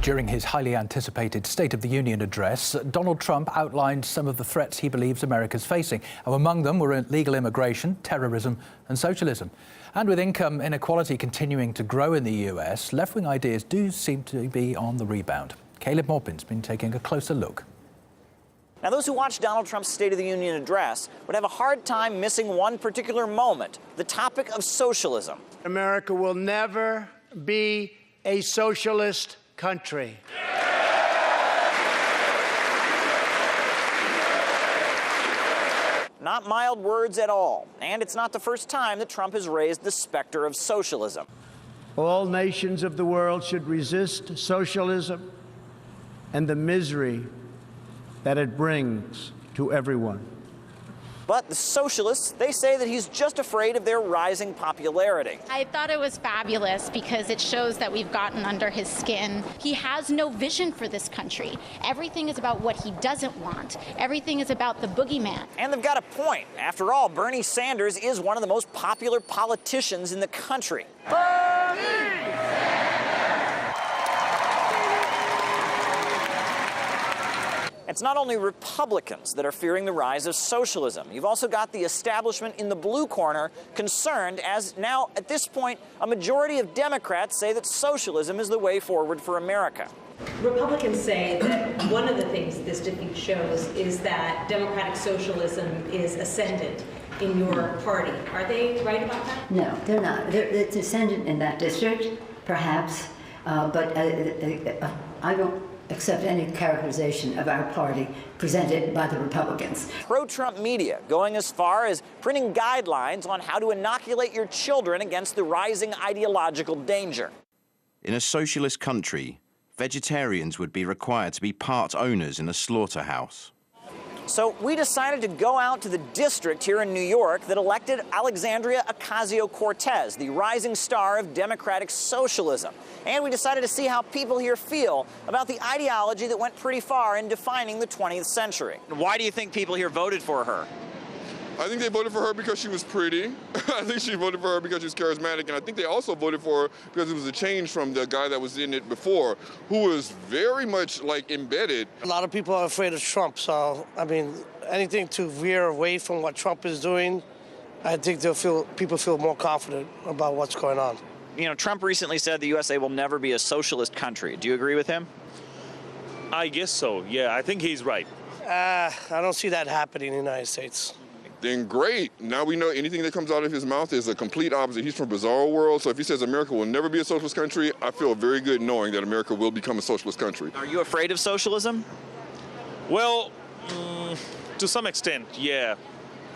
During his highly anticipated State of the Union address, Donald Trump outlined some of the threats he believes America's facing. And among them were illegal immigration, terrorism and socialism. And with income inequality continuing to grow in the US, left-wing ideas do seem to be on the rebound. Caleb Maupin's been taking a closer look. Now, those who watched Donald Trump's State of the Union address would have a hard time missing one particular moment, the topic of socialism. America will never be a socialist country. Not mild words at all, and it's not the first time that Trump has raised the specter of socialism. All nations of the world should resist socialism and the misery that it brings to everyone. But the socialists, they say that he's just afraid of their rising popularity. I thought it was fabulous because it shows that we've gotten under his skin. He has no vision for this country. Everything is about what he doesn't want. Everything is about the boogeyman. And they've got a point. After all, Bernie Sanders is one of the most popular politicians in the country. It's not only Republicans that are fearing the rise of socialism. You've also got the establishment in the blue corner concerned, as now, at this point, a majority of Democrats say that socialism is the way forward for America. Republicans say that one of the things this defeat shows is that democratic socialism is ascendant in your party. Are they right about that? No, they're not. It's ascendant in that district, perhaps, but I don't accept any characterization of our party presented by the Republicans. Pro-Trump media going as far as printing guidelines on how to inoculate your children against the rising ideological danger. In a socialist country, vegetarians would be required to be part owners in a slaughterhouse. So we decided to go out to the district here in New York that elected Alexandria Cortez, the rising star of democratic socialism. And we decided to see how people here feel about the ideology that went pretty far in defining the 20th century. Why do you think people here voted for her? I think they voted for her because she was pretty. I think she voted for her because she was charismatic. And I think they also voted for her because it was a change from the guy that was in it before, who was very much like embedded. A lot of people are afraid of Trump. So, I mean, anything to veer away from what Trump is doing, I think people feel more confident about what's going on. You know, Trump recently said the USA will never be a socialist country. Do you agree with him? I guess so. Yeah, I think he's right. I don't see that happening in the United States. Then great. Now we know anything that comes out of his mouth is a complete opposite. He's from a bizarro world, so if he says America will never be a socialist country, I feel very good knowing that America will become a socialist country. Are you afraid of socialism? Well, to some extent, yeah.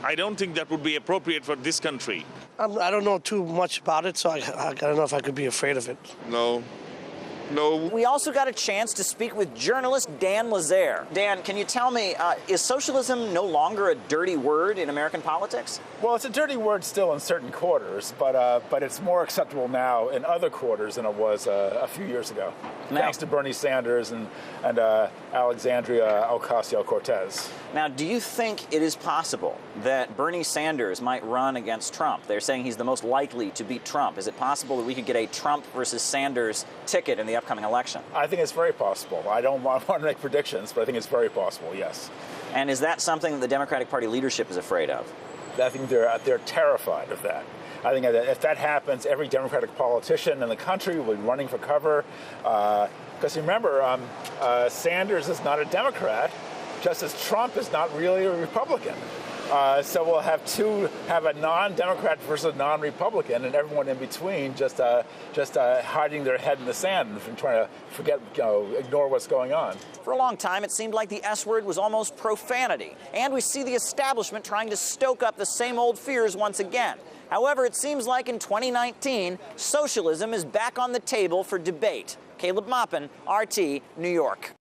I don't think that would be appropriate for this country. I don't know too much about it, so I don't know if I could be afraid of it. No. We also got a chance to speak with journalist Dan Lazare. Dan, can you tell me, is socialism no longer a dirty word in American politics? Well, it's a dirty word still in certain quarters, but it's more acceptable now in other quarters than it was a few years ago, thanks to Bernie Sanders and Alexandria Cortez. Now, do you think it is possible that Bernie Sanders might run against Trump? They're saying he's the most likely to beat Trump. Is it possible that we could get a Trump versus Sanders ticket in the upcoming election? I think it's very possible. I don't want to make predictions, but I think it's very possible, yes. And is that something that the Democratic Party leadership is afraid of? I think they're terrified of that. I think that if that happens, every Democratic politician in the country will be running for cover. Because remember, Sanders is not a Democrat, just as Trump is not really a Republican. So we'll have a non-Democrat versus a non-Republican, and everyone in between just hiding their head in the sand and trying to forget, ignore what's going on. For a long time, it seemed like the S word was almost profanity, and we see the establishment trying to stoke up the same old fears once again. However, it seems like in 2019, socialism is back on the table for debate. Caleb Maupin, RT, New York.